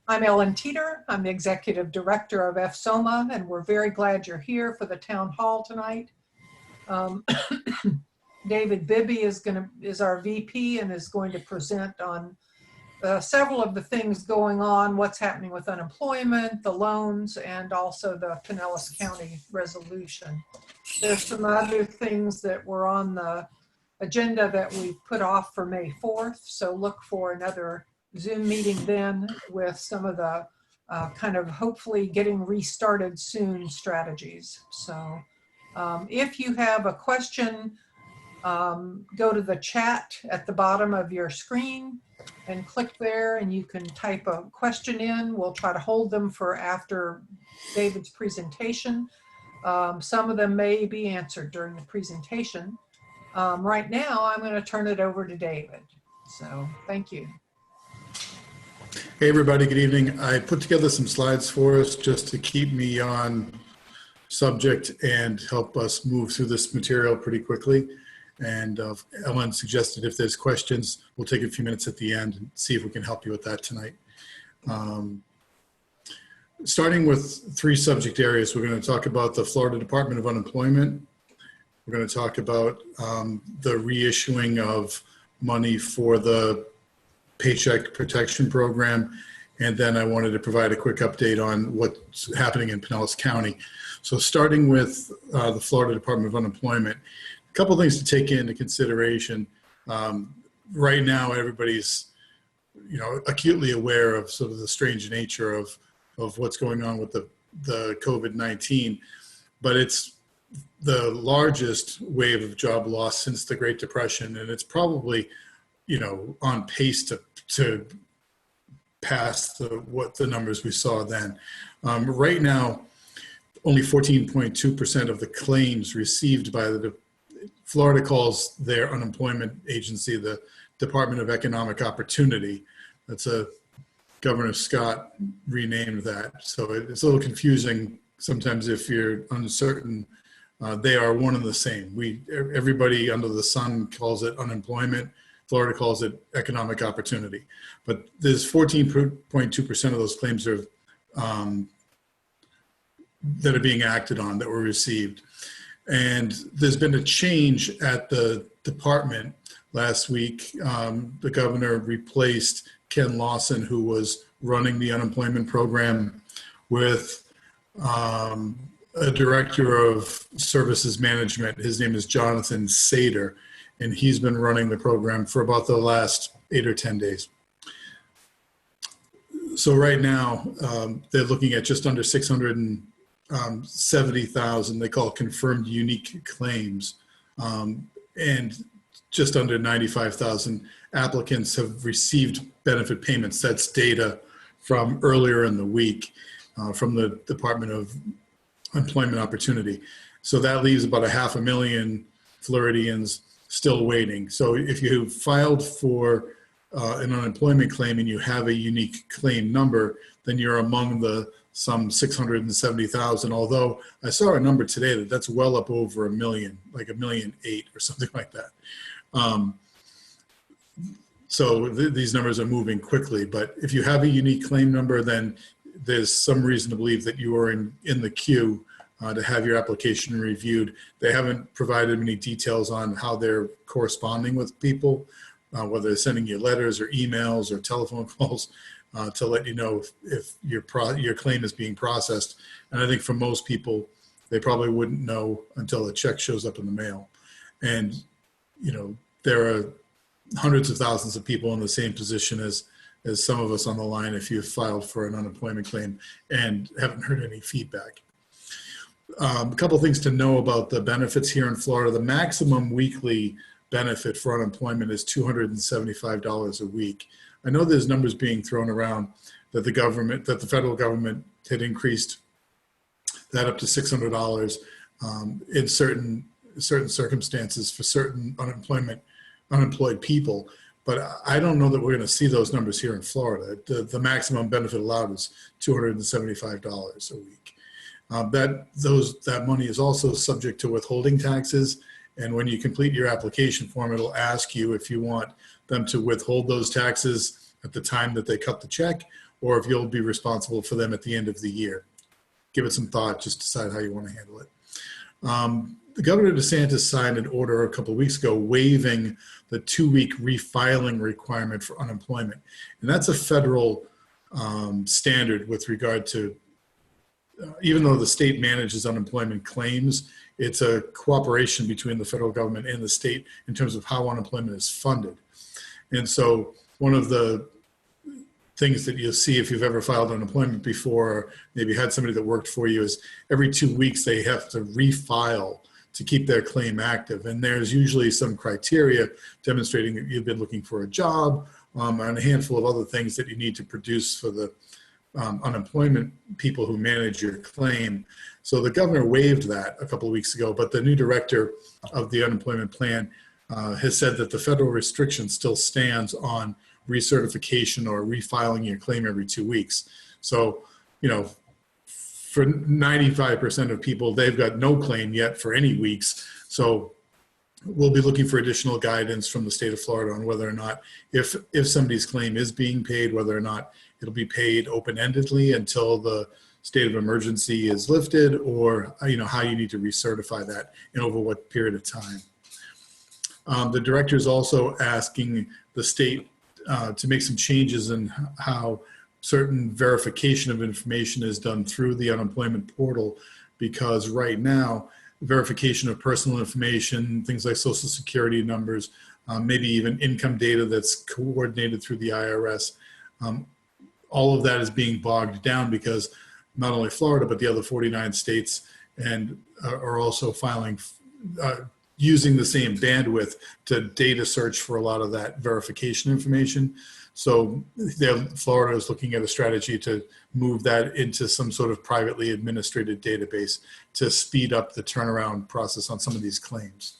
I'm Ellen Teeter. I'm the Executive Director of FSOMA, and we're very glad you're here for the town hall tonight. David Bibby is our VP and is going to present on several of the things going on, what's happening with unemployment, the loans, and also the Pinellas County resolution. There's some other things that were on the agenda that we put off for May 4th, so look for another Zoom meeting then with some of the kind of hopefully getting restarted soon strategies. So if you have a question, go to the chat at the bottom of your screen and click there, and you can type a question in. We'll try to hold them for after David's presentation. Some of them may be answered during the presentation. Right now, I'm going to turn it over to David. So thank you. Hey everybody, good evening. I put together some slides for us just to keep me on subject and help us move through this material pretty quickly. And Ellen suggested if there's questions, we'll take a few minutes at the end and see if we can help you with that tonight. Starting with three subject areas, we're going to talk about the Florida Department of Unemployment. We're going to talk about the reissuing of money for the Paycheck Protection Program, and then I wanted to provide a quick update on what's happening in Pinellas County. So starting with the Florida Department of Unemployment, a couple things to take into consideration. Right now, everybody's acutely aware of sort of the strange nature of what's going on with the COVID-19, but it's the largest wave of job loss since the Great Depression, and it's probably on pace to pass what the numbers we saw then. Right now, only 14.2% of the claims received by Florida calls their unemployment agency the Department of Economic Opportunity. That's Governor Scott renamed that. So it's a little confusing sometimes if you're uncertain. They are one and the same. Everybody under the sun calls it unemployment. Florida calls it economic opportunity, but there's 14.2% of those claims that are being acted on that were received. And there's been a change at the department last week. The governor replaced Ken Lawson, who was running the unemployment program, with a director of services management. His name is Jonathan Sater, and he's been running the program for about the last 8 or 10 days. So right now, they're looking at just under 670,000, they call confirmed unique claims, and just under 95,000 applicants have received benefit payments. That's data from earlier in the week from the Department of Employment Opportunity. So that leaves about 500,000 Floridians still waiting. So if you filed for an unemployment claim and you have a unique claim number, then you're among the some 670,000. Although I saw a number today that's well up over 1 million, like 1,000,008 or something like that. So these numbers are moving quickly. But if you have a unique claim number, then there's some reason to believe that you are in the queue to have your application reviewed. They haven't provided any details on how they're corresponding with people, whether they're sending you letters or emails or telephone calls to let you know if your claim is being processed. And I think for most people, they probably wouldn't know until a check shows up in the mail. And there are hundreds of thousands of people in the same position as some of us on the line if you've filed for an unemployment claim and haven't heard any feedback. A couple things to know about the benefits here in Florida. The maximum weekly benefit for unemployment is $275 a week. I know there's numbers being thrown around that the federal government had increased that up to $600 in certain circumstances for certain unemployed people. But I don't know that we're going to see those numbers here in Florida. The maximum benefit allowed is $275 a week. That money is also subject to withholding taxes, and when you complete your application form, it'll ask you if you want them to withhold those taxes at the time that they cut the check, or if you'll be responsible for them at the end of the year. Give it some thought, just decide how you want to handle it. The Governor DeSantis signed an order a couple of weeks ago waiving the 2-week refiling requirement for unemployment. And that's a federal standard with regard to, even though the state manages unemployment claims, it's a cooperation between the federal government and the state in terms of how unemployment is funded. And so one of the things that you'll see if you've ever filed unemployment before, or maybe had somebody that worked for you, is every 2 weeks they have to refile to keep their claim active. And there's usually some criteria demonstrating that you've been looking for a job, and a handful of other things that you need to produce for the unemployment people who manage your claim. So the governor waived that a couple of weeks ago, but the new director of the unemployment plan has said that the federal restriction still stands on recertification or refiling your claim every 2 weeks. So, you know, for 95% of people, they've got no claim yet for any weeks. So we'll be looking for additional guidance from the state of Florida on whether or not, if somebody's claim is being paid, whether or not it'll be paid open-endedly until the state of emergency is lifted, or, you know, how you need to recertify that and over what period of time. The director is also asking the state to make some changes in how certain verification of information is done through the unemployment portal, because right now, verification of personal information, things like social security numbers, maybe even income data that's coordinated through the IRS, all of that is being bogged down because not only Florida, but the other 49 states and are also filing, using the same bandwidth to data search for a lot of that verification information. So Florida is looking at a strategy to move that into some sort of privately administrated database to speed up the turnaround process on some of these claims.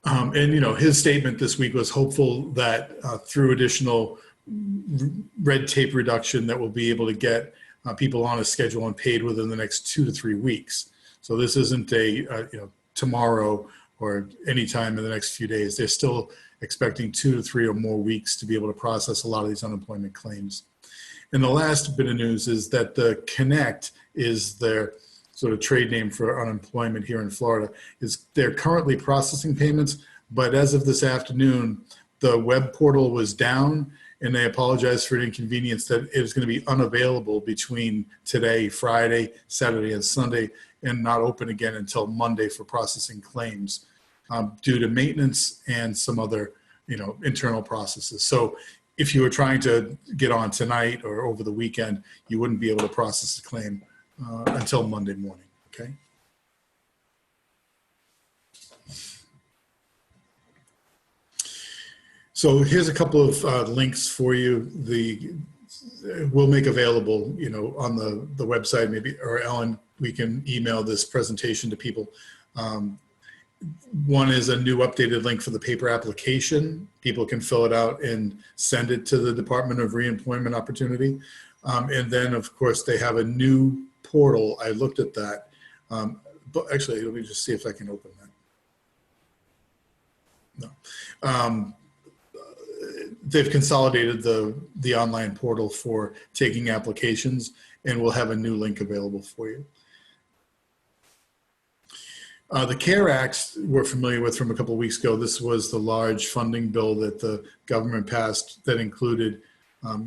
And, you know, his statement this week was hopeful that through additional red tape reduction that we'll be able to get people on a schedule and paid within the next 2 to 3 weeks. So this isn't a, you know, tomorrow or anytime in the next few days. They're still expecting 2 to 3 or more weeks to be able to process a lot of these unemployment claims. And the last bit of news is that the Connect is their sort of trade name for unemployment here in Florida. Is they're currently processing payments, but as of this afternoon, the web portal was down, and they apologize for an inconvenience that it was going to be unavailable between today, Friday, Saturday, and Sunday, and not open again until Monday for processing claims due to maintenance and some other, you know, internal processes. So if you were trying to get on tonight or over the weekend, you wouldn't be able to process the claim until Monday morning, okay? So here's a couple of links for you. We'll make available, you know, on the website, maybe, or Ellen, we can email this presentation to people. One is a new updated link for the paper application. People can fill it out and send it to the Department of Reemployment Opportunity. And then, of course, they have a new portal. I looked at that. But actually, let me just see if I can open that. No. They've consolidated the online portal for taking applications, and we'll have a new link available for you. The CARE Act we're familiar with from a couple of weeks ago. This was the large funding bill that the government passed that included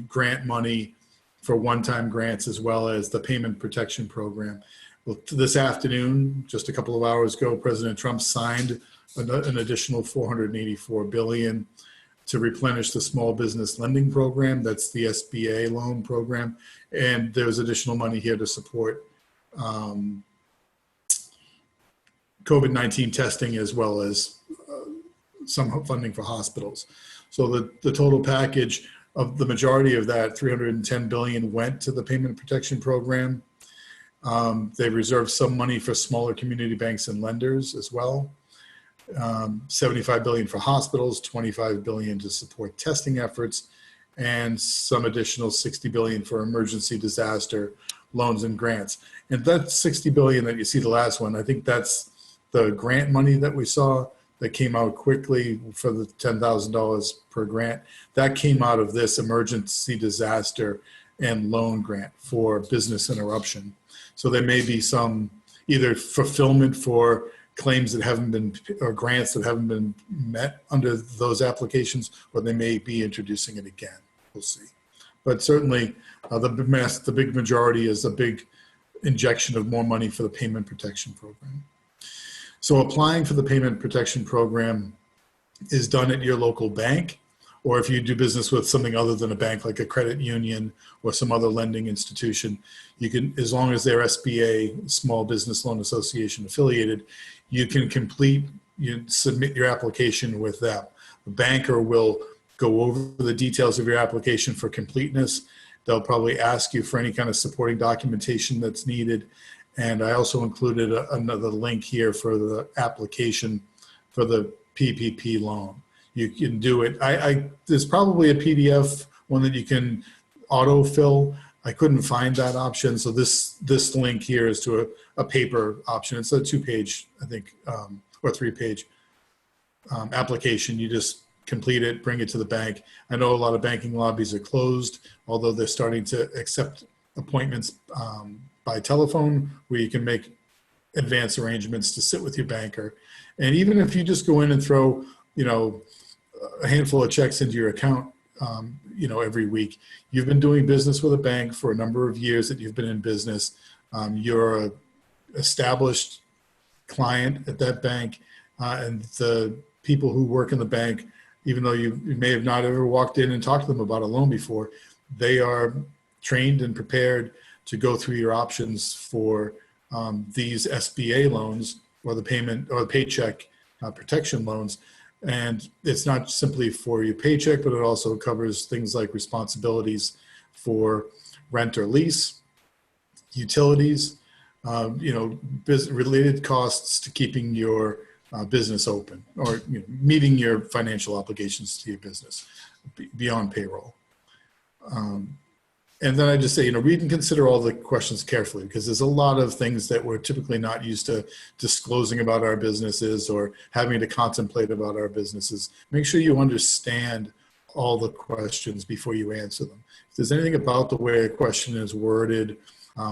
grant money for one-time grants as well as the Payment Protection Program. Well, this afternoon, just a couple of hours ago, President Trump signed an additional $484 billion to replenish the small business lending program. That's the SBA loan program. And there's additional money here to support COVID-19 testing as well as some funding for hospitals. So the total package of the majority of that, $310 billion, went to the Payment Protection Program. They reserved some money for smaller community banks and lenders as well. $75 billion for hospitals, $25 billion to support testing efforts, and some additional $60 billion for emergency disaster loans and grants. And that $60 billion that you see the last one, I think that's the grant money that we saw. that came out quickly for the $10,000 per grant. That came out of this emergency disaster and loan grant for business interruption. So there may be some either fulfillment for claims that haven't been, or grants that haven't been met under those applications, or they may be introducing it again. We'll see. But certainly the big majority is a big injection of more money for the payment protection program. So applying for the payment protection program is done at your local bank, or if you do business with something other than a bank, like a credit union or some other lending institution, you can, as long as they're SBA, Small Business Loan Association affiliated, you can submit your application with them. The banker will go over the details of your application for completeness. They'll probably ask you for any kind of supporting documentation that's needed. And I also included another link here for the application for the PPP loan. You can do it. There's probably a PDF one that you can autofill. I couldn't find that option. So this link here is to a paper option. It's a 2-page, I think, or 3-page application. You just complete it, bring it to the bank. I know a lot of banking lobbies are closed, although they're starting to accept appointments by telephone, where you can make advance arrangements to sit with your banker. And even if you just go in and throw, a handful of checks into your account, every week, you've been doing business with a bank for a number of years that you've been in business. You're an established client at that bank, and the people who work in the bank, even though you may have not ever walked in and talked to them about a loan before, they are trained and prepared to go through your options for these SBA loans, or the payment or the paycheck protection loans. And it's not simply for your paycheck, but it also covers things like responsibilities for rent or lease, utilities, related costs to keeping your business open, or meeting your financial obligations to your business beyond payroll. And then I just say, read and consider all the questions carefully, because there's a lot of things that we're typically not used to disclosing about our businesses or having to contemplate about our businesses. Make sure you understand all the questions before you answer them. If there's anything about the way a question is worded,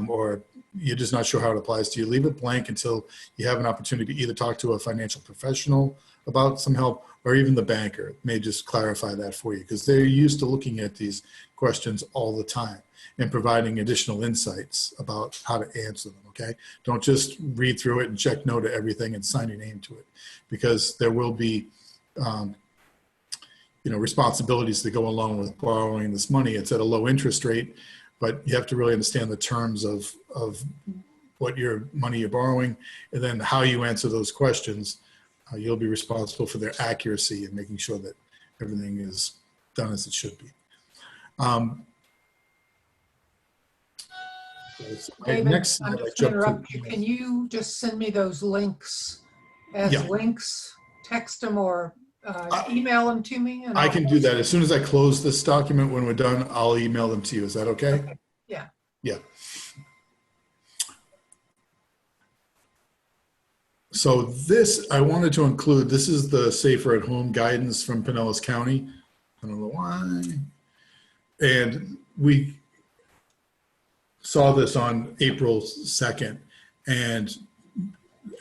or you're just not sure how it applies to you, leave it blank until you have an opportunity to either talk to a financial professional about some help, or even the banker may just clarify that for you, because they're used to looking at these questions all the time and providing additional insights about how to answer them, okay? Don't just read through it and check no to everything and sign your name to it, because there will be responsibilities that go along with borrowing this money. It's at a low interest rate, but you have to really understand the terms of what your money you're borrowing, and then how you answer those questions. You'll be responsible for their accuracy and making sure that everything is done as it should be. David, next, I'm just going to interrupt you. Can you just send me those links as links, text them, or email them to me? And I can do that. As soon as I close this document, when we're done, I'll email them to you. Is that okay? Yeah. Yeah. So this, I wanted to include, this is the Safer at Home guidance from Pinellas County. I don't know why. And we saw this on April 2nd and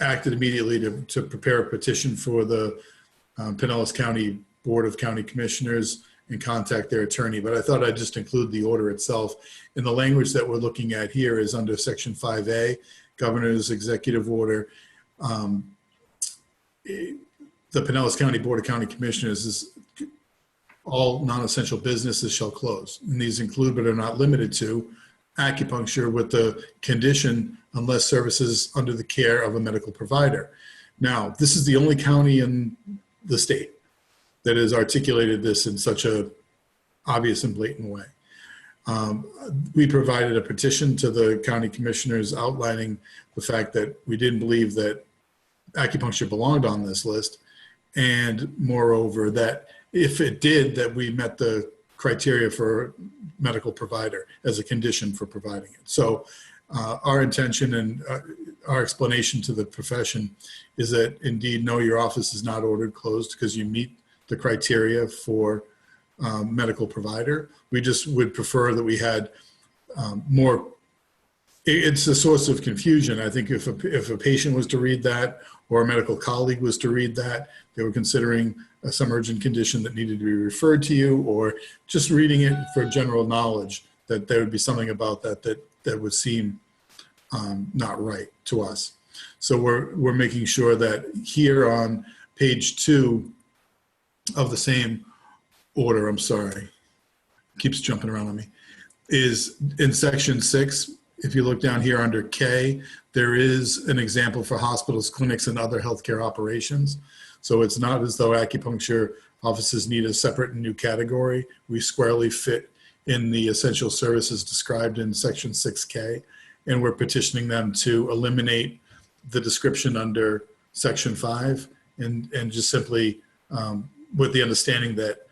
acted immediately to prepare a petition for the Pinellas County Board of County Commissioners and contact their attorney. But I thought I'd just include the order itself. And the language that we're looking at here is under Section 5A, Governor's Executive Order. The Pinellas County Board of County Commissioners is all non-essential businesses shall close. And these include, but are not limited to, acupuncture with the condition unless services under the care of a medical provider. Now, this is the only county in the state that has articulated this in such a obvious and blatant way. We provided a petition to the county commissioners outlining the fact that we didn't believe that acupuncture belonged on this list, and moreover that if it did, that we met the criteria for medical provider as a condition for providing it. So Our intention and our explanation to the profession is that indeed, no, your office is not ordered closed because you meet the criteria for medical provider. We just would prefer that we had more. It's a source of confusion. I think if a patient was to read that, or a medical colleague was to read that, they were considering some urgent condition that needed to be referred to you, or just reading it for general knowledge, that there would be something about that would seem not right to us. So we're making sure that here on page 2 of the same order, I'm sorry, keeps jumping around on me, is in section 6. If you look down here under K, there is an example for hospitals, clinics, and other healthcare operations. So it's not as though acupuncture offices need a separate new category. We squarely fit in the essential services described in section 6K, and we're petitioning them to eliminate the description under section 5 and just simply with the understanding that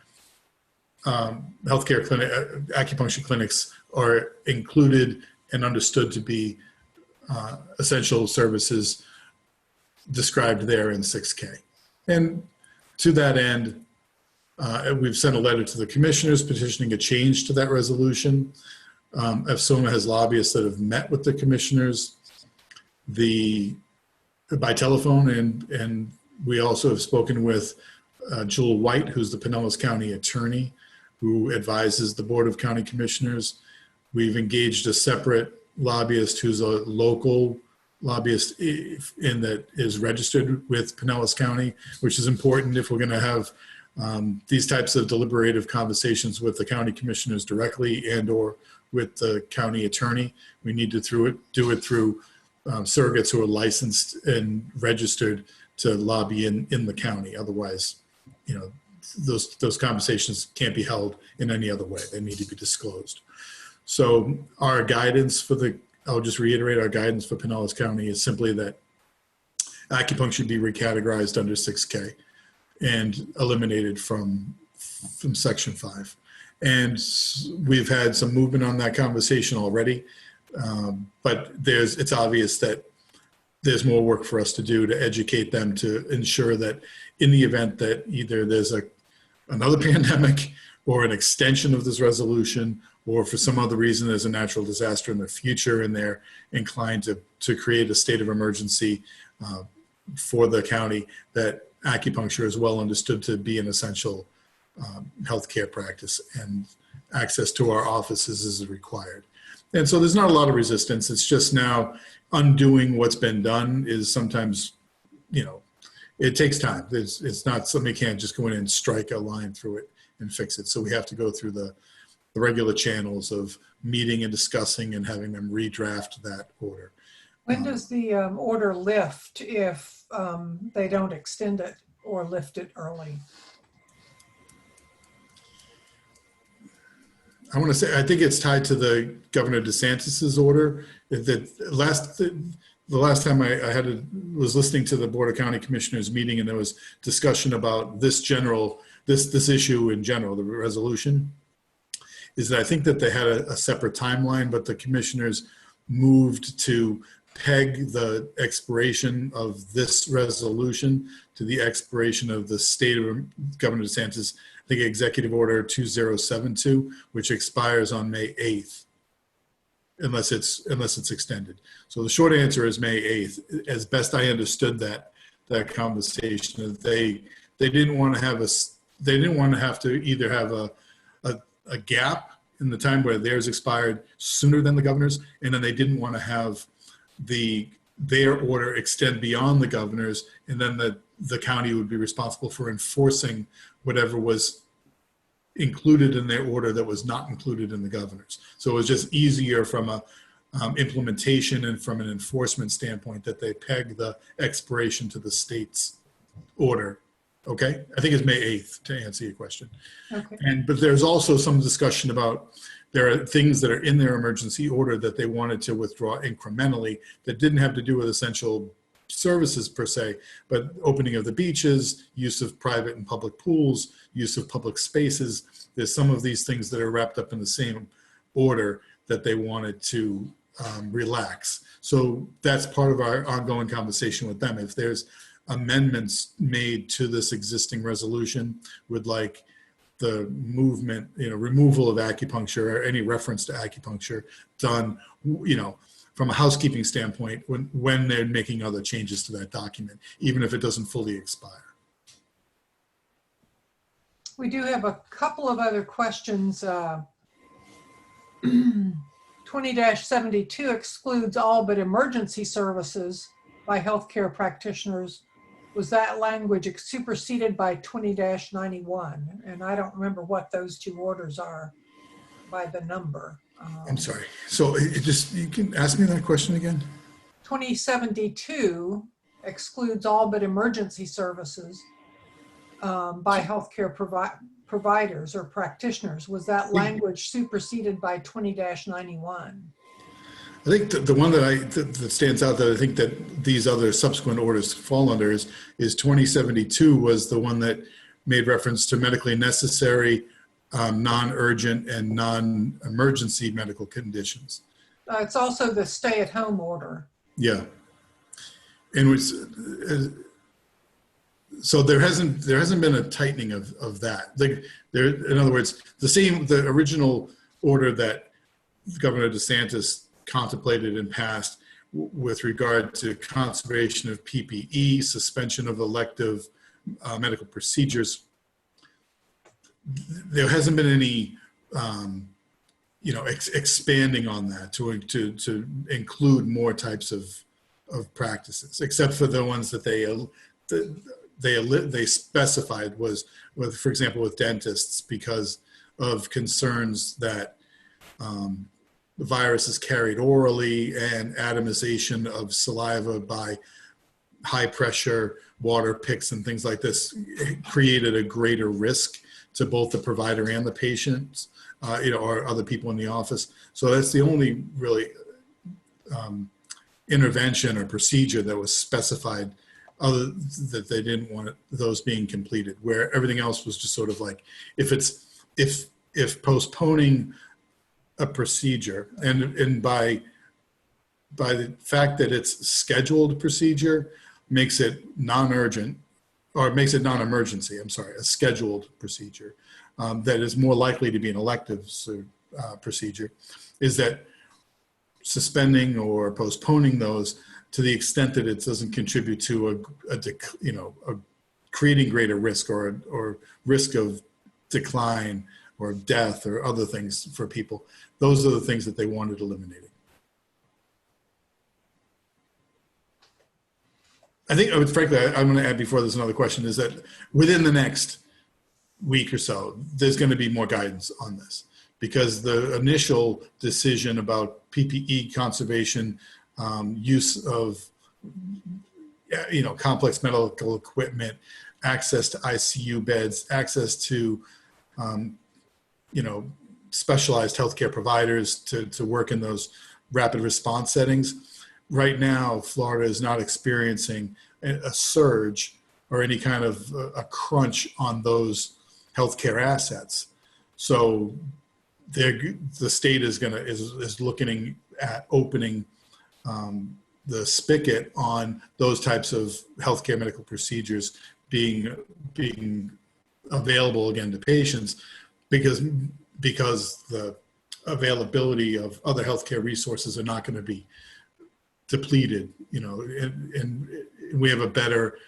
healthcare clinic, acupuncture clinics are included and understood to be essential services described there in 6K. And to that end, we've sent a letter to the commissioners petitioning a change to that resolution. FSOMA has lobbyists that have met with the commissioners by telephone, and we also have spoken with Jewel White, who's the Pinellas County attorney, who advises the Board of County Commissioners. We've engaged a separate lobbyist who's a local lobbyist in that is registered with Pinellas County, which is important if we're going to have these types of deliberative conversations with the county commissioners directly and or with the county attorney. We need to do it through surrogates who are licensed and registered to lobby in the county. Otherwise, those conversations can't be held in any other way. They need to be disclosed. So our guidance I'll just reiterate, our guidance for Pinellas County is simply that acupuncture be recategorized under 6K and eliminated from section 5. And we've had some movement on that conversation already, but it's obvious that there's more work for us to do to educate them, to ensure that in the event that either there's another pandemic or an extension of this resolution, or for some other reason there's a natural disaster in the future and they're inclined to create a state of emergency for the county, that acupuncture is well understood to be an essential healthcare practice, and access to our offices is required. And so there's not a lot of resistance. It's just now undoing what's been done is sometimes, it takes time. It's not somebody can't just go in and strike a line through it and fix it. So we have to go through the regular channels of meeting and discussing and having them redraft that order. When does the order lift if they don't extend it or lift it early? I want to say, I think it's tied to the Governor DeSantis's order. The last time I was listening to the Board of County Commissioners meeting, and there was discussion about this issue in general, the resolution, is that I think that they had a separate timeline, but the commissioners moved to peg the expiration of this resolution to the expiration of the state of Governor DeSantis, I think Executive Order 2072, which expires on May 8th, unless it's extended. So the short answer is May 8th. As best I understood that conversation, they didn't want to have to either have a gap in the time where theirs expired sooner than the governor's, and then they didn't want to have their order extend beyond the governor's, and then the county would be responsible for enforcing whatever was included in their order that was not included in the governor's. So it was just easier from a implementation and from an enforcement standpoint that they peg the expiration to the state's order. Okay, I think it's May 8th to answer your question. Okay. But there's also some discussion about there are things that are in their emergency order that they wanted to withdraw incrementally that didn't have to do with essential services per se, but opening of the beaches, use of private and public pools, use of public spaces. There's some of these things that are wrapped up in the same order that they wanted to relax. So that's part of our ongoing conversation with them. If there's amendments made to this existing resolution with like the movement, removal of acupuncture or any reference to acupuncture done, from a housekeeping standpoint when they're making other changes to that document, even if it doesn't fully expire. We do have a couple of other questions. 20-72 excludes all but emergency services by healthcare practitioners. Was that language superseded by 20-91? And I don't remember what those two orders are by the number. I'm sorry. So you can ask me that question again? 2072 excludes all but emergency services by healthcare providers or practitioners. Was that language superseded by 20-91? I think the one that stands out that I think that these other subsequent orders fall under is 2072 was the one that made reference to medically necessary, non-urgent, and non-emergency medical conditions. It's also the stay-at-home order. Yeah, and so there hasn't been a tightening of that. In other words, the original order that Governor DeSantis contemplated and passed with regard to conservation of PPE, suspension of elective medical procedures. There hasn't been any, expanding on that to include more types of practices, except for the ones that they specified was for example, with dentists because of concerns that the virus is carried orally and atomization of saliva by high pressure water picks and things like this created a greater risk to both the provider and the patients, or other people in the office. So that's the only really intervention or procedure that was specified other that they didn't want those being completed, where everything else was just sort of like, if postponing a procedure and by the fact that it's scheduled procedure makes it non-urgent or makes it non-emergency, a scheduled procedure that is more likely to be an elective procedure, is that suspending or postponing those to the extent that it doesn't contribute to creating greater risk or risk of decline or death or other things for people. Those are the things that they wanted eliminated. I think, frankly, I'm going to add before there's another question, is that within the next week or so, there's going to be more guidance on this because the initial decision about PPE conservation, use of, complex medical equipment, access to ICU beds, access to, specialized healthcare providers to work in those rapid response settings. Right now, Florida is not experiencing a surge or any kind of a crunch on those healthcare assets. So the state is looking at opening the spigot on those types of healthcare medical procedures being available again to patients because the availability of other healthcare resources are not going to be depleted, and we have a better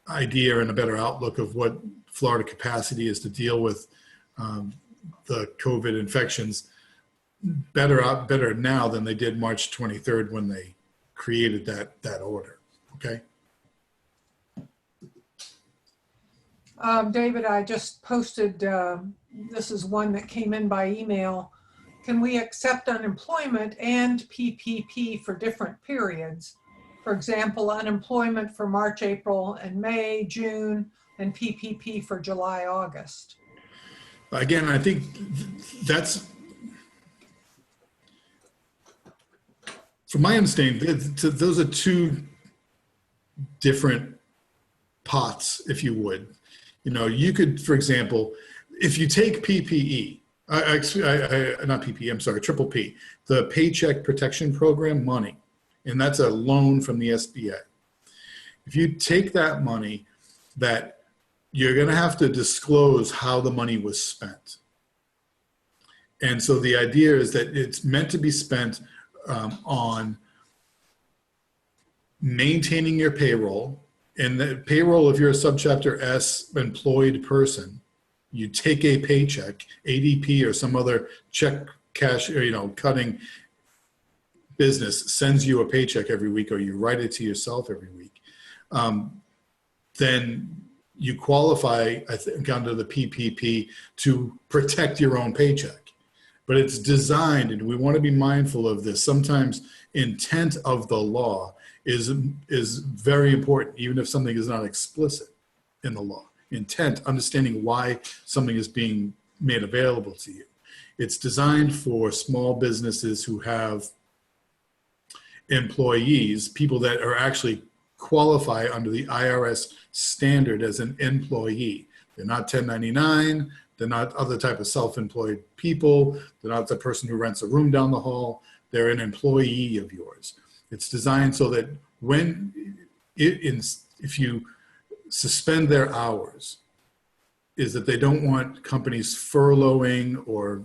idea and a better outlook of what Florida capacity is to deal with the COVID infections better now than they did March 23rd when they created that order. Okay. David, I just posted, this is one that came in by email. Can we accept unemployment and PPP for different periods? For example, unemployment for March, April, and May, June, and PPP for July, August. Again, I think that's, from my understanding, those are two different pots, if you would. You could, for example, if you take PPE Not PP, I'm sorry, Triple P, the Paycheck Protection Program money, and that's a loan from the SBA. If you take that money, that you're going to have to disclose how the money was spent. And so the idea is that it's meant to be spent on maintaining your payroll. And the payroll, if you're a subchapter S employed person, you take a paycheck, ADP or some other check cash, or, cutting business sends you a paycheck every week, or you write it to yourself every week. Then you qualify, I think, under the PPP to protect your own paycheck. But it's designed, and we want to be mindful of this. Sometimes intent of the law is very important, even if something is not explicit in the law. Intent, understanding why something is being made available to you. It's designed for small businesses who have employees, people that are actually qualify under the IRS standard as an employee. They're not 1099, they're not other type of self-employed people, they're not the person who rents a room down the hall, they're an employee of yours. It's designed so that if you suspend their hours, is that they don't want companies furloughing or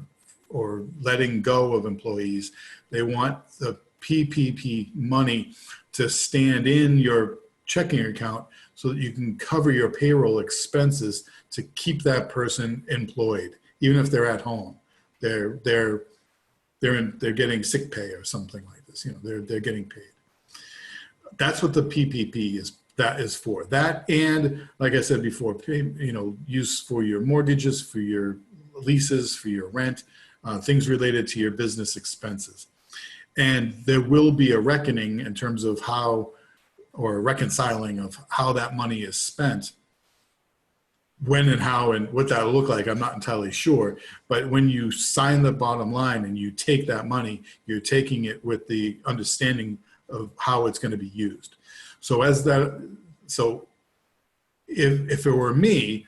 letting go of employees. They want the PPP money to stand in your checking account so that you can cover your payroll expenses to keep that person employed, even if they're at home. They're getting sick pay or something like this. They're getting paid. That's what the PPP is for. That, and like I said before, use for your mortgages, for your leases, for your rent, things related to your business expenses. And there will be a reckoning in terms of or a reconciling of how that money is spent. When and how and what that'll look like, I'm not entirely sure. But when you sign the bottom line and you take that money, you're taking it with the understanding of how it's going to be used. So if it were me,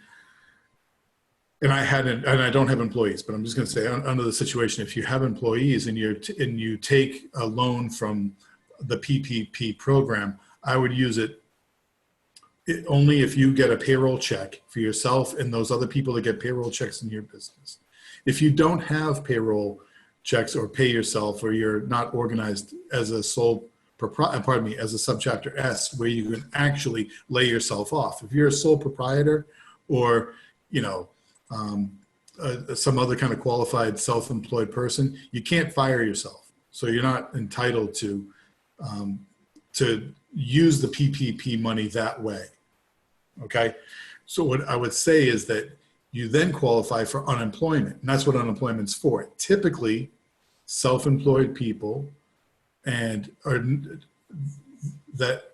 and I don't have employees, but I'm just going to say under the situation, if you have employees and you take a loan from the PPP program, I would use it only if you get a payroll check for yourself and those other people that get payroll checks in your business. If you don't have payroll checks or pay yourself, or you're not organized as a as a subchapter S, where you can actually lay yourself off. If you're a sole proprietor or, some other kind of qualified self-employed person, you can't fire yourself. So you're not entitled to use the PPP money that way. Okay. So what I would say is that you then qualify for unemployment, and that's what unemployment's for. Typically, self-employed people that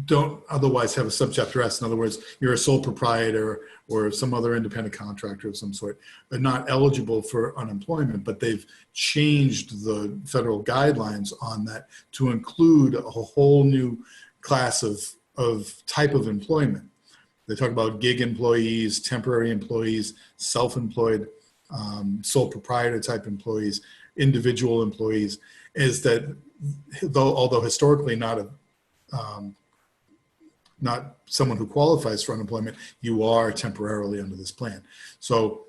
don't otherwise have a subchapter S. In other words, you're a sole proprietor or some other independent contractor of some sort, are not eligible for unemployment, but they've changed the federal guidelines on that to include a whole new class of type of employment. They talk about gig employees, temporary employees, self-employed, sole proprietor type employees, individual employees, is that although historically not someone who qualifies for unemployment, you are temporarily under this plan. So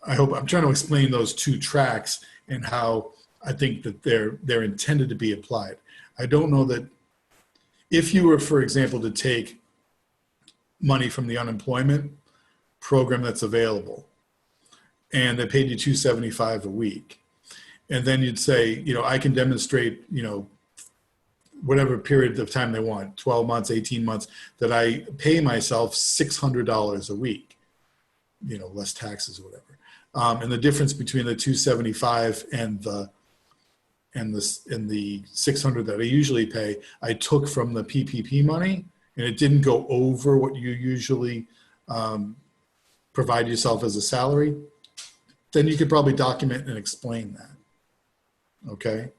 I'm trying to explain those two tracks and how I think that they're intended to be applied. I don't know that if you were, for example, to take money from the unemployment program that's available and they paid you $275 a week, and then you'd say, I can demonstrate, whatever period of time they want, 12 months, 18 months, that I pay myself $600 a week, less taxes or whatever. And the difference between the 275 and the $600 that I usually pay, I took from the PPP money, and it didn't go over what you usually provide yourself as a salary, then you could probably document and explain that. Okay.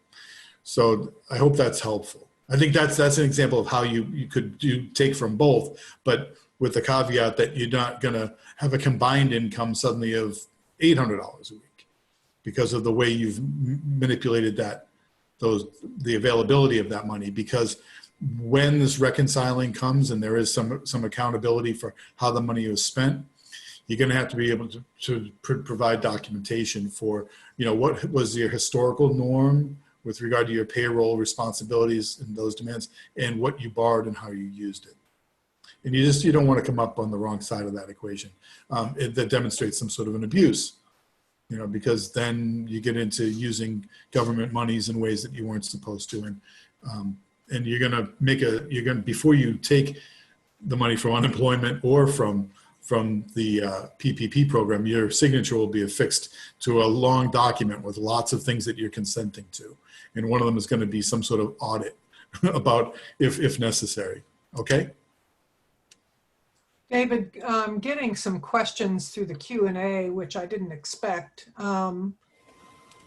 So I hope that's helpful. I think that's an example of how you could take from both, but with the caveat that you're not going to have a combined income suddenly of $800 a week. because of the way you've manipulated the availability of that money. Because when this reconciling comes and there is some accountability for how the money was spent, you're going to have to be able to provide documentation for, what was your historical norm with regard to your payroll responsibilities and those demands, and what you borrowed and how you used it. And you don't want to come up on the wrong side of that equation. That demonstrates some sort of an abuse, because then you get into using government monies in ways that you weren't supposed to. And you're going to before you take the money from unemployment or from the PPP program, your signature will be affixed to a long document with lots of things that you're consenting to. And one of them is going to be some sort of audit about if necessary. Okay? David, getting some questions through the Q&A, which I didn't expect.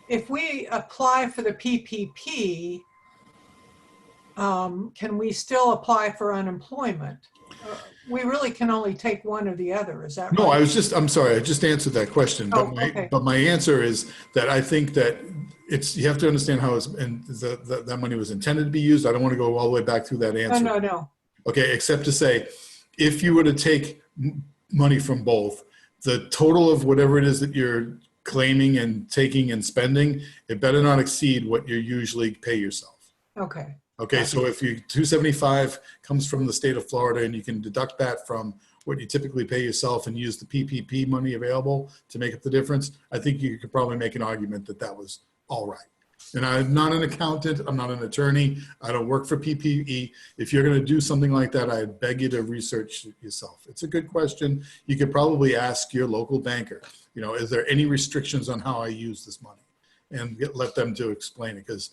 If we apply for the PPP, can we still apply for unemployment? We really can only take one or the other, is that right? No, I'm sorry, I just answered that question. But my answer is that I think that you have to understand how that money was intended to be used. I don't want to go all the way back through that answer. No. Okay, except to say, if you were to take money from both, the total of whatever it is that you're claiming and taking and spending, it better not exceed what you usually pay yourself. Okay. Okay, so if you $275 comes from the state of Florida and you can deduct that from what you typically pay yourself and use the PPP money available to make up the difference, I think you could probably make an argument that was all right. And I'm not an accountant, I'm not an attorney, I don't work for PPE. If you're going to do something like that, I beg you to research it yourself. It's a good question. You could probably ask your local banker, is there any restrictions on how I use this money? And let them to explain it, because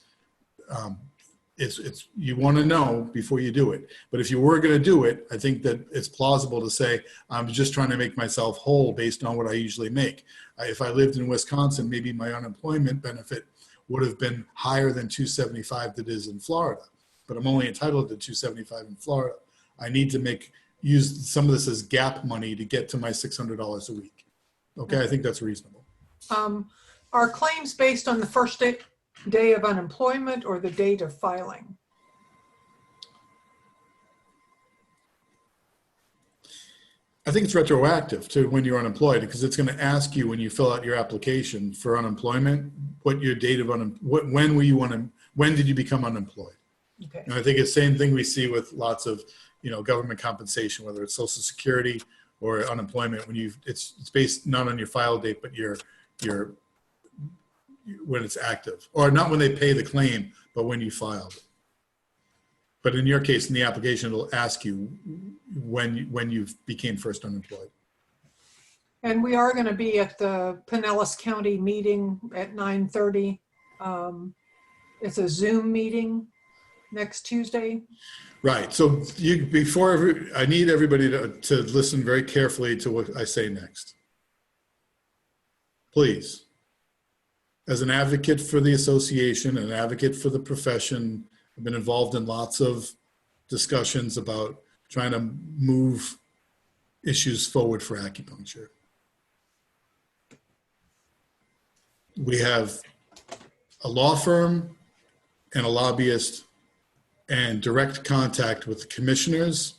you want to know before you do it. But if you were going to do it, I think that it's plausible to say, I'm just trying to make myself whole based on what I usually make. If I lived in Wisconsin, maybe my unemployment benefit would have been higher than $275 that is in Florida, but I'm only entitled to $275 in Florida. I need to use some of this as gap money to get to my $600 a week. Okay, I think that's reasonable. Are claims based on the first day of unemployment or the date of filing? I think it's retroactive to when you're unemployed, because it's going to ask you when you fill out your application for unemployment, what your date of when did you become unemployed? Okay. And I think it's the same thing we see with lots of, government compensation, whether it's Social Security or unemployment, it's based not on your file date, but your when it's active, or not when they pay the claim, but when you filed. But in your case, in the application, it'll ask you when you became first unemployed. And we are going to be at the Pinellas County meeting at 9:30. It's a Zoom meeting next Tuesday. Right. So I need everybody to listen very carefully to what I say next. Please. As an advocate for the association, an advocate for the profession, I've been involved in lots of discussions about trying to move issues forward for acupuncture. We have a law firm and a lobbyist and direct contact with the commissioners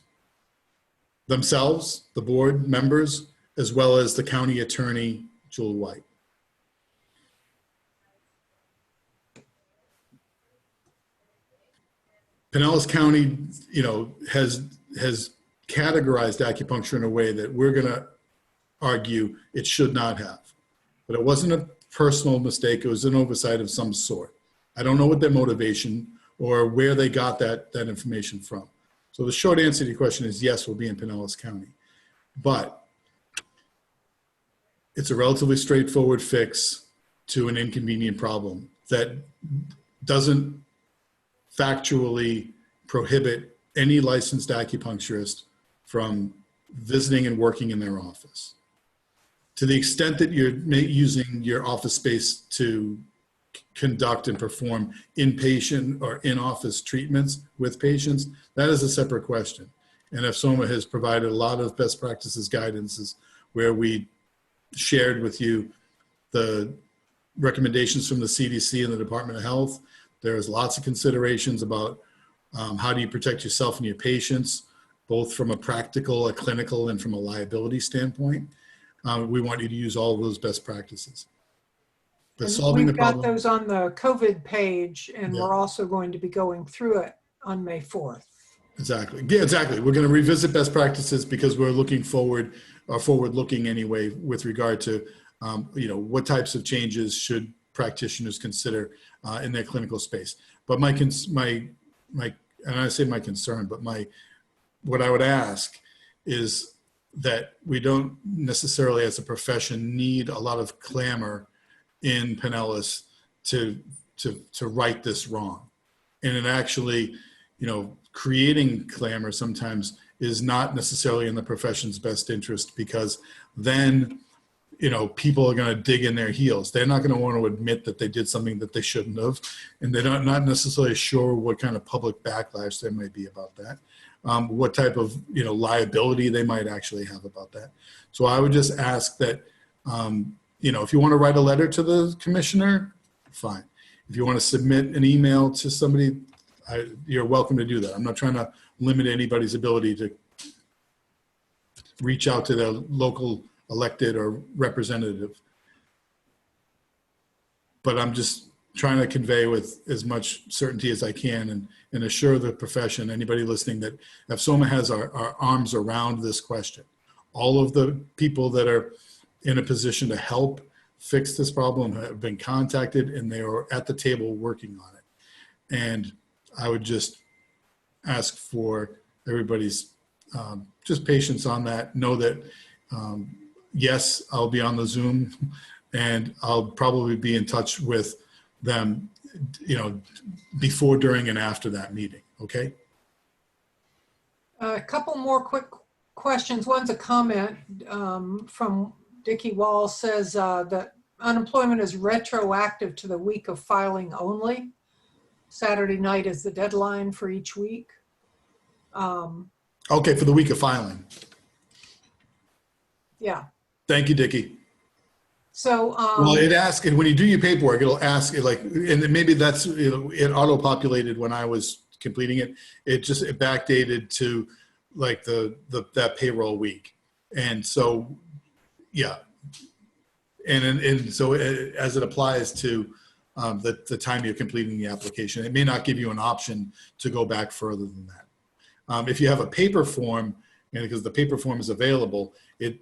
themselves, the board members, as well as the county attorney, Jewel White. Pinellas County, has categorized acupuncture in a way that we're going to argue it should not have. But it wasn't a personal mistake. It was an oversight of some sort. I don't know what their motivation or where they got that information from. So the short answer to your question is yes, we'll be in Pinellas County. But it's a relatively straightforward fix to an inconvenient problem that doesn't factually prohibit any licensed acupuncturist from visiting and working in their office. To the extent that you're using your office space to conduct and perform inpatient or in-office treatments with patients, that is a separate question. And FSOMA has provided a lot of best practices guidances where we shared with you the recommendations from the CDC and the Department of Health. There's lots of considerations about how do you protect yourself and your patients, both from a practical, a clinical, and from a liability standpoint. We want you to use all of those best practices. But solving the we've got problem. those on the COVID page, and Yeah. we're also going to be going through it on May 4th. Exactly. Yeah, exactly. We're going to revisit best practices because we're looking forward, or forward-looking anyway, with regard to, what types of changes should practitioners consider in their clinical space. But and I say my concern, but what I would ask is that we don't necessarily, as a profession, need a lot of clamor in Pinellas to right this wrong. And it actually, creating clamor sometimes is not necessarily in the profession's best interest, because then, people are going to dig in their heels. They're not going to want to admit that they did something that they shouldn't have, and they're not necessarily sure what kind of public backlash there might be about that, what type of liability they might actually have about that. So I would just ask that, if you want to write a letter to the commissioner, fine. If you want to submit an email to somebody, you're welcome to do that. I'm not trying to limit anybody's ability to reach out to their local elected or representative. But I'm just trying to convey with as much certainty as I can and assure the profession, anybody listening, that FSOMA has our arms around this question. All of the people that are in a position to help fix this problem have been contacted, and they are at the table working on it. And I would just ask for everybody's just patience on that. Know that, yes, I'll be on the Zoom, and I'll probably be in touch with them, before, during, and after that meeting. Okay. A couple more quick questions. One's a comment from Dickie Wall, says that unemployment is retroactive to the week of filing only. Saturday night is the deadline for each week. Okay, for the week of filing. Yeah. Thank you, Dickie. So, well, it asks, and when you do your paperwork, it'll ask it, like, and maybe that's, it auto-populated when I was completing it. It backdated to like that payroll week. And so, yeah. And so as it applies to the time you're completing the application, it may not give you an option to go back further than that. If you have a paper form, and because the paper form is available, and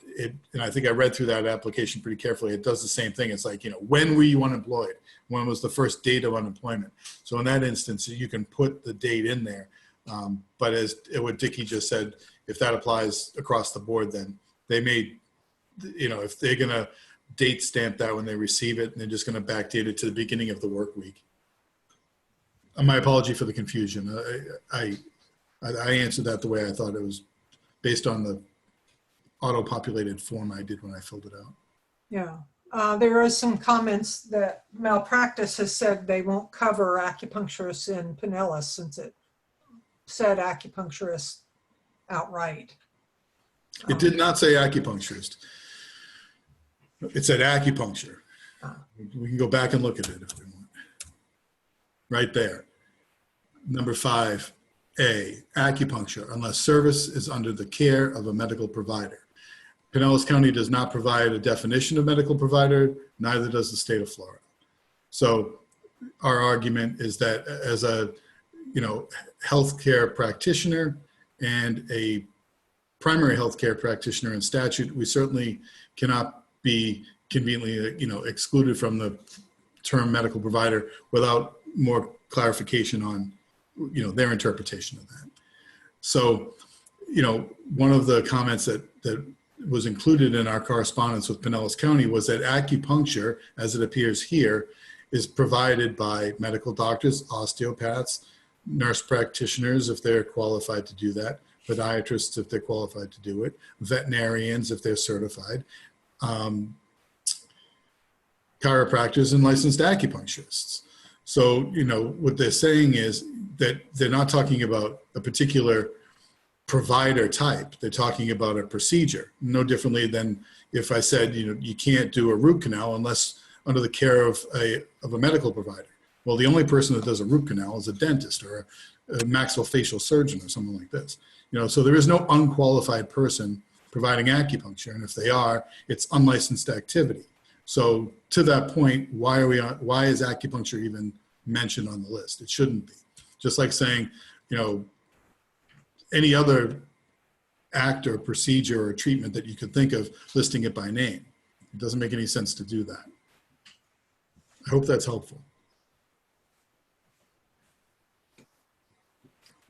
I think I read through that application pretty carefully, it does the same thing. It's like, when were you unemployed? When was the first date of unemployment? So in that instance, you can put the date in there. But as what Dickie just said, if that applies across the board, then they may, if they're going to date stamp that when they receive it, and they're just going to backdate it to the beginning of the work week. My apology for the confusion. I answered that the way I thought it was, based on the auto-populated form I did when I filled it out. Yeah. There are some comments that Malpractice has said they won't cover acupuncturists in Pinellas, since it said acupuncturist outright. It did not say acupuncturist. It said acupuncture. We can go back and look at it if we want. Right there. Number 5, A, acupuncture, unless service is under the care of a medical provider. Pinellas County does not provide a definition of medical provider, neither does the state of Florida. So our argument is that as a, healthcare practitioner and a primary healthcare practitioner in statute, we certainly cannot be conveniently, excluded from the term medical provider without more clarification on, their interpretation of that. So, one of the comments that was included in our correspondence with Pinellas County was that acupuncture, as it appears here, is provided by medical doctors, osteopaths, nurse practitioners, if they're qualified to do that, podiatrists, if they're qualified to do it, veterinarians, if they're certified, chiropractors, and licensed acupuncturists. So, what they're saying is that they're not talking about a particular provider type. They're talking about a procedure, no differently than if I said, you can't do a root canal unless under the care of a medical provider. Well, the only person that does a root canal is a dentist or a maxillofacial surgeon or someone like this. So there is no unqualified person providing acupuncture, and if they are, it's unlicensed activity. So to that point, why is acupuncture even mentioned on the list? It shouldn't be. Just like saying, any other act or procedure or treatment that you could think of, listing it by name. It doesn't make any sense to do that. I hope that's helpful.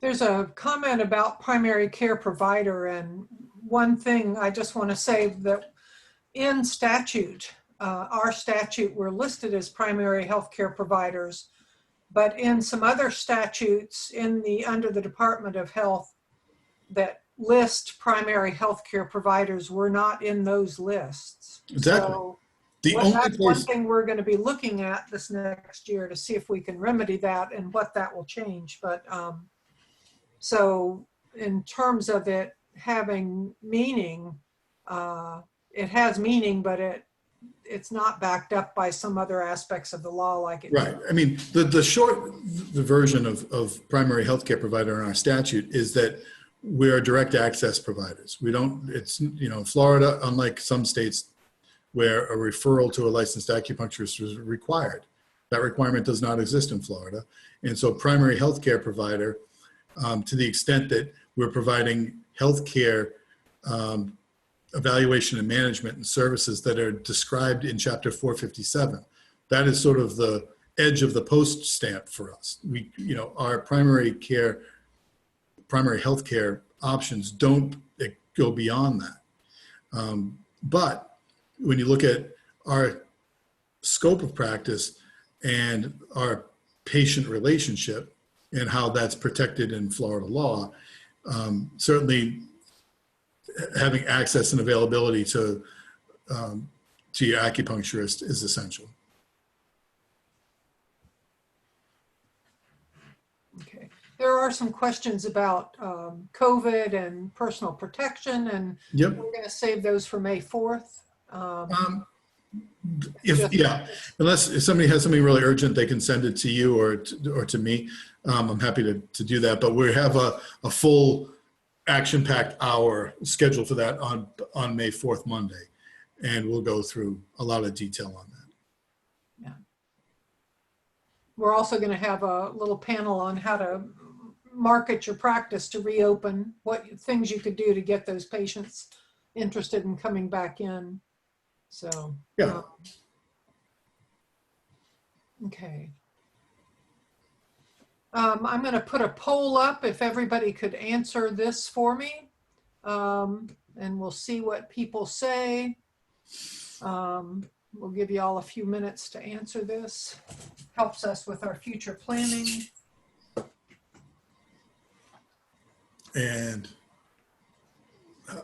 There's a comment about primary care provider, and one thing I just want to say that in statute, our statute, we're listed as primary health care providers, but in some other statutes under the Department of Health that list primary health care providers, we're not in those lists. Exactly. So that's one thing we're going to be looking at this next year to see if we can remedy that and what that will change. But so in terms of it having meaning, it has meaning, but it's not backed up by some other aspects of the law like it. Right. I mean, the version of primary healthcare provider in our statute is that we are direct access providers. In Florida, unlike some states where a referral to a licensed acupuncturist is required, that requirement does not exist in Florida. And so primary healthcare provider, to the extent that we're providing healthcare evaluation and management and services that are described in Chapter 457. That is sort of the edge of the post stamp for us. Our primary healthcare options don't go beyond that. But when you look at our scope of practice and our patient relationship and how that's protected in Florida law, certainly having access and availability to your acupuncturist is essential. Okay. There are some questions about COVID and personal protection, and Yep. we're going to save those for May 4th. Unless if somebody has something really urgent, they can send it to you or to me. I'm happy to do that, but we have a full action-packed hour scheduled for that on May 4th, Monday, and we'll go through a lot of detail on that. Yeah. We're also going to have a little panel on how to market your practice to reopen, what things you could do to get those patients interested in coming back in. So, yeah. Okay. I'm going to put a poll up if everybody could answer this for me, and we'll see what people say. We'll give you all a few minutes to answer this. Helps us with our future planning. And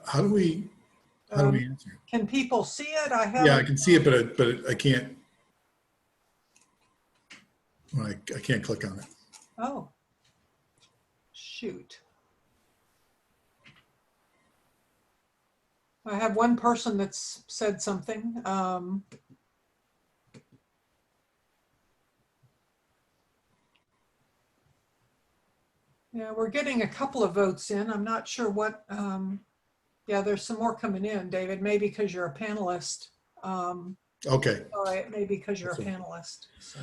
how do we answer? Can people see it? Yeah, I can see it, but I can't. Well, I can't click on it. Oh, shoot. I have one person that's said something. Yeah, we're getting a couple of votes in. I'm not sure what, yeah, there's some more coming in, David, maybe because you're a panelist. Okay. All right, maybe because you're a panelist. So.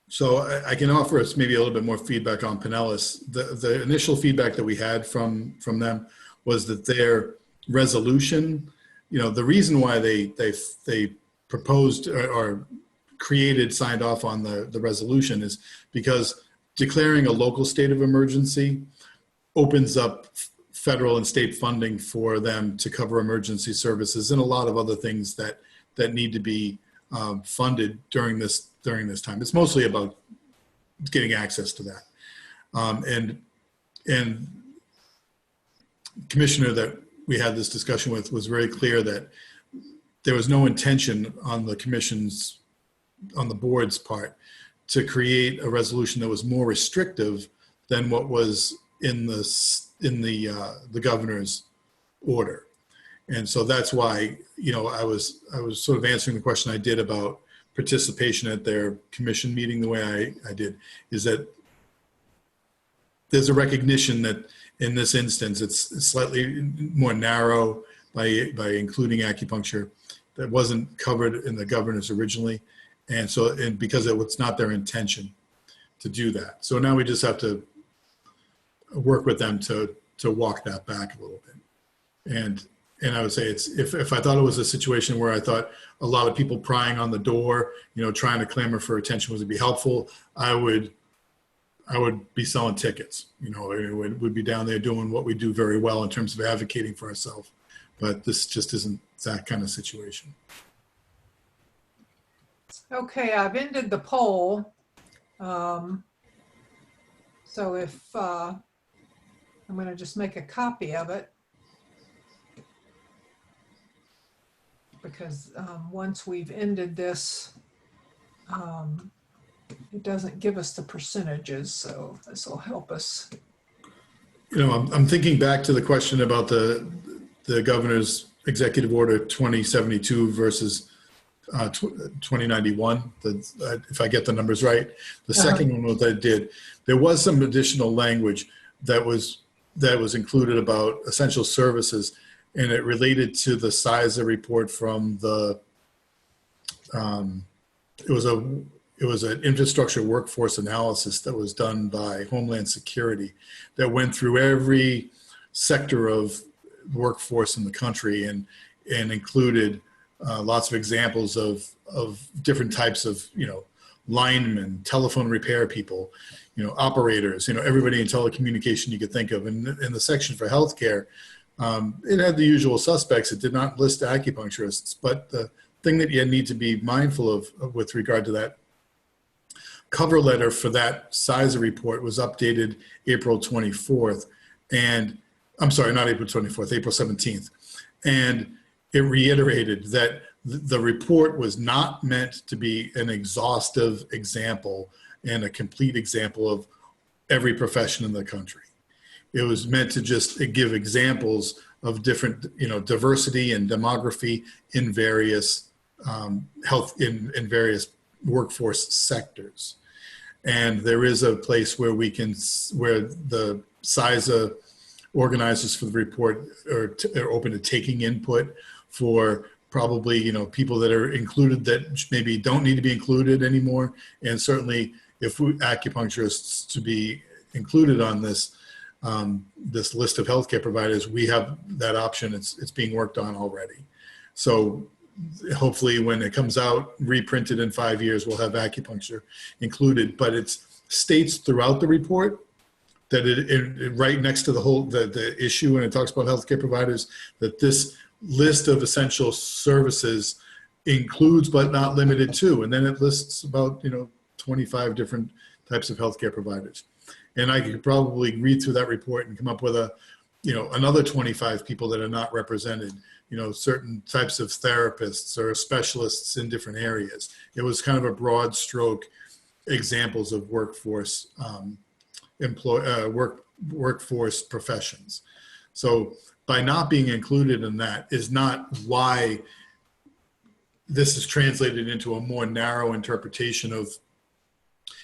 So I can offer us maybe a little bit more feedback on Pinellas. The initial feedback that we had from them was that their resolution, the reason why they proposed or signed off on the resolution is because declaring a local state of emergency opens up federal and state funding for them to cover emergency services and a lot of other things that need to be funded during this time. It's mostly about getting access to that. And commissioner that we had this discussion with was very clear that there was no intention on the board's part to create a resolution that was more restrictive than what was in the governor's order. And so that's why, I was sort of answering the question I did about participation at their commission meeting the way I did, is that there's a recognition that in this instance, it's slightly more narrow by including acupuncture that wasn't covered in the governor's originally. And so, because it was not their intention to do that. So now we just have to work with them to walk that back a little bit. And I would say it's, if I thought it was a situation where I thought a lot of people prying on the door, trying to clamor for attention would be helpful, I would be selling tickets. We'd be down there doing what we do very well in terms of advocating for ourselves. But this just isn't that kind of situation. Okay, I've ended the poll. So if I'm going to just make a copy of it, because once we've ended this, it doesn't give us the percentages, so this will help us. I'm thinking back to the question about the governor's executive order 2072 versus 2091. If I get the numbers right, the second one was I did. There was some additional language that was included about essential services, and it related to the size report from the. It was an infrastructure workforce analysis that was done by Homeland Security that went through every sector of workforce in the country and included lots of examples of different types of, linemen, telephone repair people, operators, everybody in telecommunication you could think of. And in the section for healthcare, it had the usual suspects. It did not list acupuncturists, but the thing that you need to be mindful of with regard to that cover letter for that size report was updated April 24th. And I'm sorry, not April 24th, April 17th. And it reiterated that the report was not meant to be an exhaustive example and a complete example of every profession in the country. It was meant to just give examples of different, diversity and demography in various in various workforce sectors. And there is a place where where the CISA organizers for the report are open to taking input for probably, people that are included that maybe don't need to be included anymore. And certainly if acupuncturists to be included on this, this list of healthcare providers, we have that option. It's being worked on already. So hopefully when it comes out, reprinted in 5 years, we'll have acupuncture included, but it states throughout the report that it right next to the issue when it talks about healthcare providers, that this list of essential services includes but not limited to, and then it lists about 25 different types of healthcare providers. And I could probably read through that report and come up with another 25 people that are not represented, certain types of therapists or specialists in different areas. It was kind of a broad stroke examples of workforce workforce professions. So by not being included in that is not why this is translated into a more narrow interpretation of,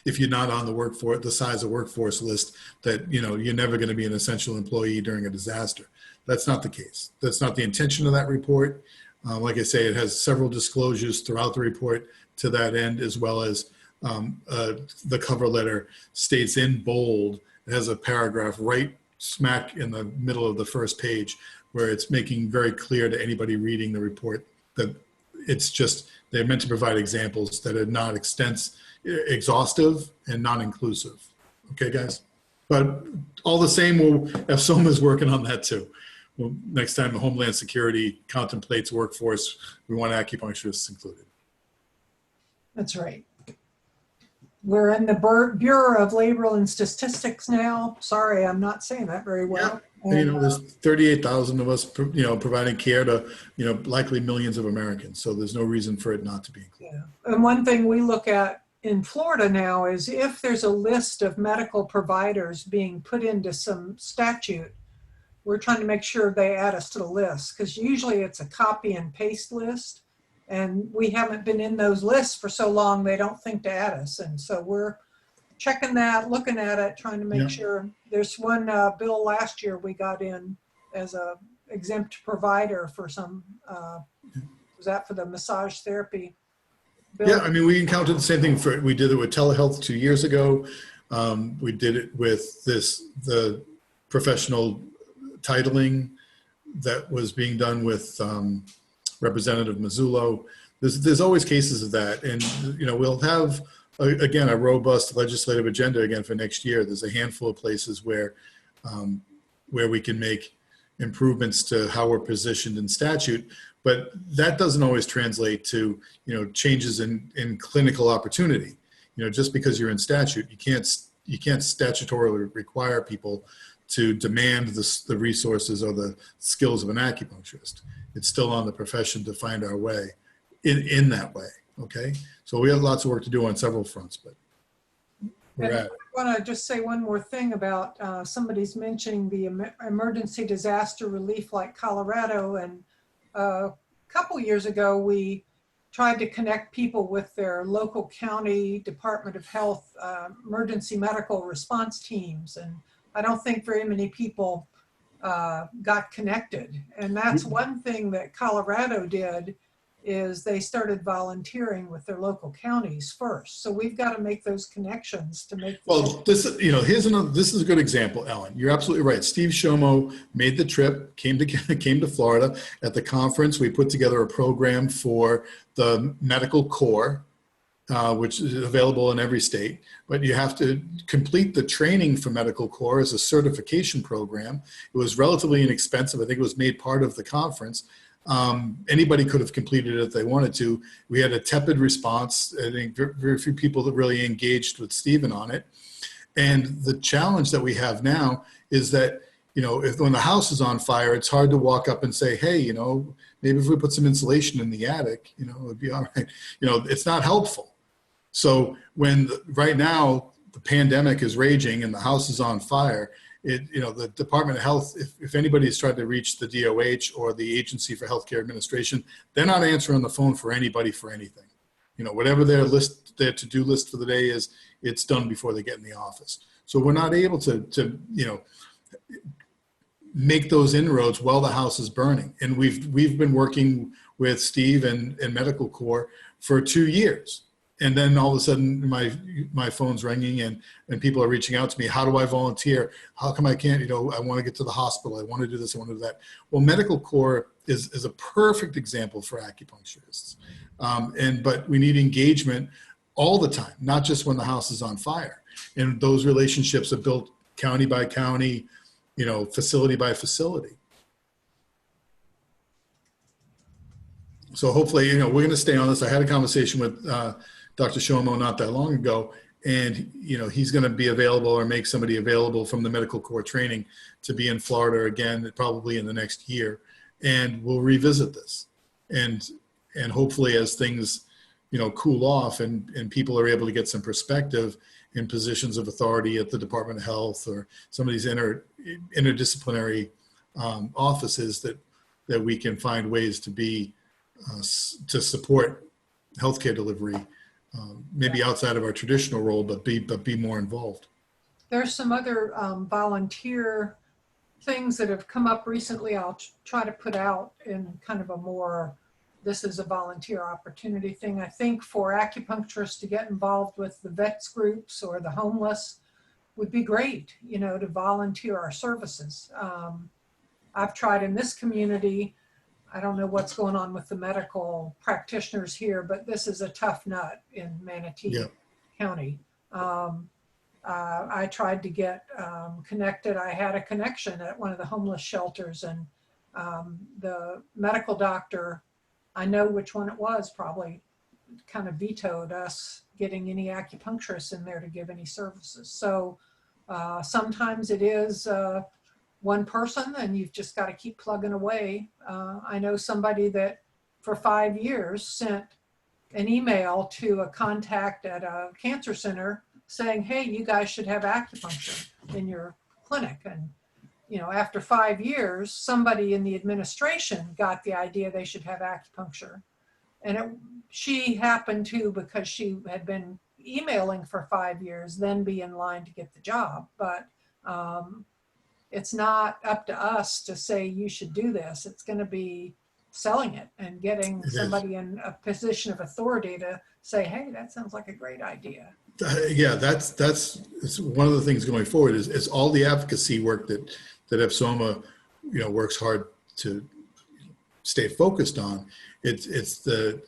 if you're not on the size of workforce list, that you're never going to be an essential employee during a disaster. That's not the case. That's not the intention of that report. Like I say, it has several disclosures throughout the report to that end, as well as the cover letter states in bold. It has a paragraph right smack in the middle of the first page where it's making very clear to anybody reading the report that it's just, they're meant to provide examples that are not exhaustive and non-inclusive. Okay, guys? But all the same, FSOMA is working on that too. Well, next time the Homeland Security contemplates workforce, we want acupuncturists included. That's right. We're in the Bureau of Labor and Statistics now. Sorry, I'm not saying that very well. Yeah. And, there's 38,000 of us, providing care to, likely millions of Americans. So there's no reason for it not to be included. Yeah. And one thing we look at in Florida now is if there's a list of medical providers being put into some statute, we're trying to make sure they add us to the list, because usually it's a copy and paste list, and we haven't been in those lists for so long they don't think to add us. And so we're checking that, looking at it, trying to make sure. There's one bill last year we got in as a exempt provider for some, was that for the massage therapy bill? Yeah, I mean, we encountered the same thing we did it with telehealth 2 years ago. We did it with the professional titling that was being done with Representative Mazzullo. There's always cases of that. And, we'll have, again, a robust legislative agenda again for next year. There's a handful of places where we can make improvements to how we're positioned in statute, but that doesn't always translate to, changes in clinical opportunity. Just because you're in statute, you can't statutorily require people to demand the resources or the skills of an acupuncturist. It's still on the profession to find our way in that way. Okay. So we have lots of work to do on several fronts, but we're at it. I want to just say one more thing about somebody's mentioning the emergency disaster relief like Colorado. And a couple years ago, we tried to connect people with their local county Department of Health emergency medical response teams. And I don't think very many people got connected. And that's one thing that Colorado did, is they started volunteering with their local counties first. So we've got to make those connections to make. Well, this is a good example, Ellen. You're absolutely right. Steve Shomo made the trip, came to Florida. At the conference, we put together a program for the medical corps, which is available in every state, but you have to complete the training for medical corps as a certification program. It was relatively inexpensive. I think it was made part of the conference. Anybody could have completed it if they wanted to. We had a tepid response. I think very few people that really engaged with Stephen on it. And the challenge that we have now is that, when the house is on fire, it's hard to walk up and say, hey, maybe if we put some insulation in the attic, it would be all right. It's not helpful. So right now the pandemic is raging and the house is on fire, the Department of Health, if anybody's tried to reach the DOH or the Agency for Healthcare Administration, they're not answering the phone for anybody for anything. Whatever their to-do list for the day is, it's done before they get in the office. So we're not able to make those inroads while the house is burning. And we've been working with Steve and Medical Corps for 2 years. And then all of a sudden my phone's ringing and people are reaching out to me. How do I volunteer? How come I can't, I want to get to the hospital. I want to do this. I want to do that. Well, Medical Corps is a perfect example for acupuncturists. But we need engagement all the time, not just when the house is on fire. And those relationships are built county by county, facility by facility. So hopefully, we're going to stay on this. I had a conversation with Dr. Shomo not that long ago, and he's going to be available or make somebody available from the Medical Corps training to be in Florida again, probably in the next year, and we'll revisit this. And hopefully, as things cool off and people are able to get some perspective in positions of authority at the Department of Health or some of these interdisciplinary offices, that we can find ways to be to support healthcare delivery, maybe outside of our traditional role, but be more involved. There's some other volunteer things that have come up recently. I'll try to put out in kind of a more, this is a volunteer opportunity thing. I think for acupuncturists to get involved with the vets groups or the homeless would be great, to volunteer our services. I've tried in this community. I don't know what's going on with the medical practitioners here, but this is a tough nut in Manatee County. I tried to get connected. I had a connection at one of the homeless shelters, and the medical doctor, I know which one it was, probably kind of vetoed us getting any acupuncturists in there to give any services. So sometimes it is one person and you've just got to keep plugging away. I know somebody that for 5 years sent an email to a contact at a cancer center saying, hey, you guys should have acupuncture in your clinic. And, after 5 years, somebody in the administration got the idea they should have acupuncture. And she happened to, because she had been emailing for 5 years, then be in line to get the job. But it's not up to us to say you should do this. It's going to be selling it and getting somebody in a position of authority to say, hey, that sounds like a great idea. Yeah, that's it's one of the things going forward is all the advocacy work that FSOMA works hard to stay focused on. It's the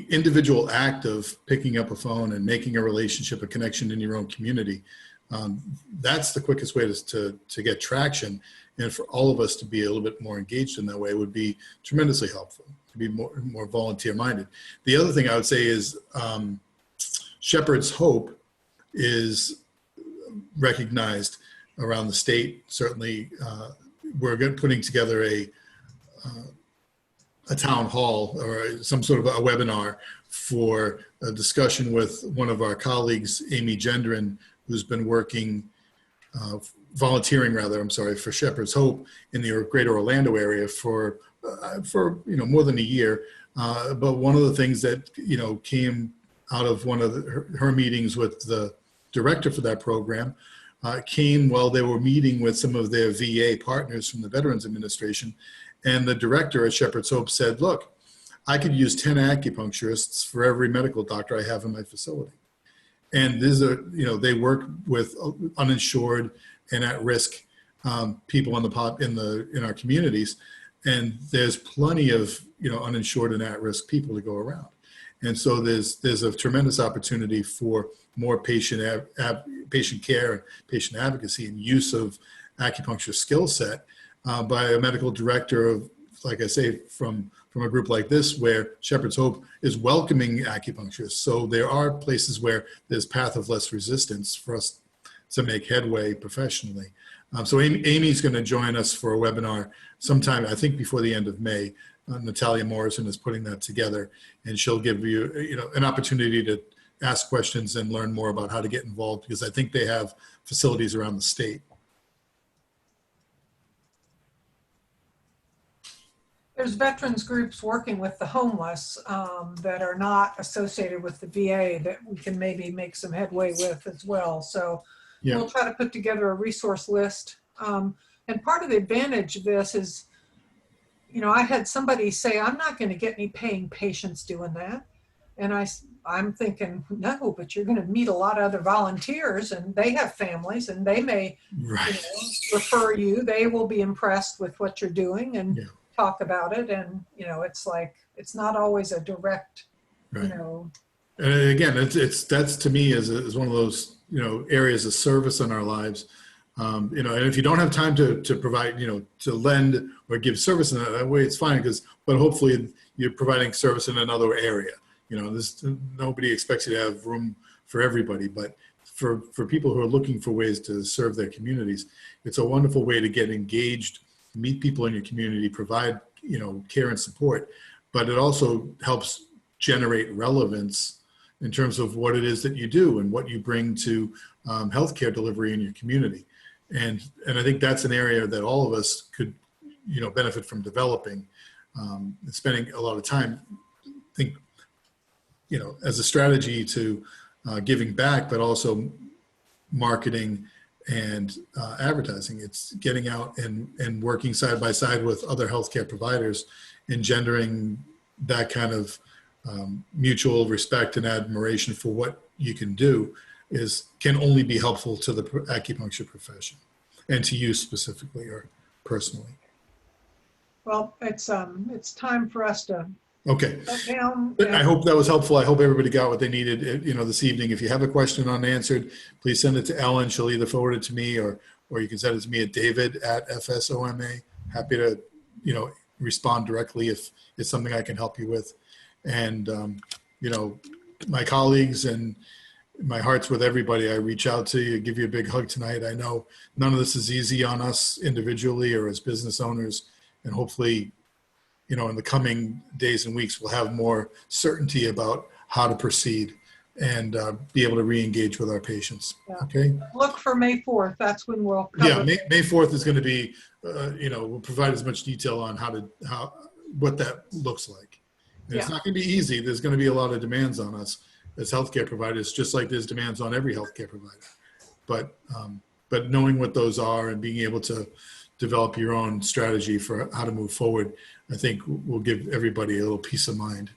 individual act of picking up a phone and making a relationship, a connection in your own community. That's the quickest way to get traction, and for all of us to be a little bit more engaged in that way would be tremendously helpful, to be more volunteer minded. The other thing I would say is Shepherd's Hope is recognized around the state. Certainly, we're putting together a town hall or some sort of a webinar for a discussion with one of our colleagues, Amy Gendron, who's been working, volunteering rather, for Shepherd's Hope in the greater Orlando area for more than a year. But one of the things that, came out of one of her meetings with the director for that program came while they were meeting with some of their VA partners from the Veterans Administration. And the director at Shepherd's Hope said, look, I could use 10 acupuncturists for every medical doctor I have in my facility. And they work with uninsured and at-risk people in our communities. And there's plenty of, uninsured and at-risk people to go around. And so there's a tremendous opportunity for more patient care and patient advocacy and use of acupuncture skill set by a medical director of, like I say, from a group like this, where Shepherd's Hope is welcoming acupuncturists. So there are places where there's path of less resistance for us to make headway professionally. So Amy's going to join us for a webinar sometime, I think, before the end of May. Natalia Morrison is putting that together, and she'll give you, an opportunity to ask questions and learn more about how to get involved, because I think they have facilities around the state. There's veterans groups working with the homeless that are not associated with the VA that we can maybe make some headway with as well. So yeah, we'll try to put together a resource list. And part of the advantage of this is, I had somebody say, I'm not going to get any paying patients doing that. And I'm thinking, no, but you're going to meet a lot of other volunteers, and they have families, and they may refer you. They will be impressed with what you're doing and talk about it. And, it's like, it's not always a direct, And again, that's to me is one of those, areas of service in our lives. And if you don't have time to provide, to lend or give service in that way, it's fine, but hopefully you're providing service in another area. Nobody expects you to have room for everybody, but for people who are looking for ways to serve their communities, it's a wonderful way to get engaged, meet people in your community, provide, care and support, but it also helps generate relevance in terms of what it is that you do and what you bring to healthcare delivery in your community. And I think that's an area that all of us could, benefit from developing and spending a lot of time. I think, as a strategy to giving back, but also marketing and advertising. It's getting out and working side by side with other healthcare providers, engendering that kind of mutual respect and admiration for what you can do can only be helpful to the acupuncture profession and to you specifically or personally. Well, it's time for us to shut down. I hope that was helpful. I hope everybody got what they needed, this evening. If you have a question unanswered, please send it to Ellen. She'll either forward it to me or you can send it to me at David@FSOMA. Happy to, respond directly if it's something I can help you with. And, my colleagues and my heart's with everybody. I reach out to you, give you a big hug tonight. I know none of this is easy on us individually or as business owners, and hopefully, you know, in the coming days and weeks, we'll have more certainty about how to proceed and be able to re-engage with our patients. Yeah. Okay. Look for May 4th. That's when we'll cover. Yeah, May 4th is going to be, you know, we'll provide as much detail on what that looks like. And it's not going to be easy. There's going to be a lot of demands on us as healthcare providers, just like there's demands on every healthcare provider. But knowing what those are and being able to develop your own strategy for how to move forward, I think will give everybody a little peace of mind.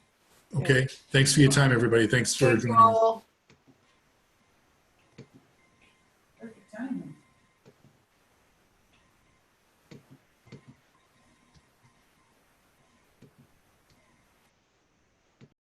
Okay. Yeah. Thanks for your time, everybody. Thanks for joining us.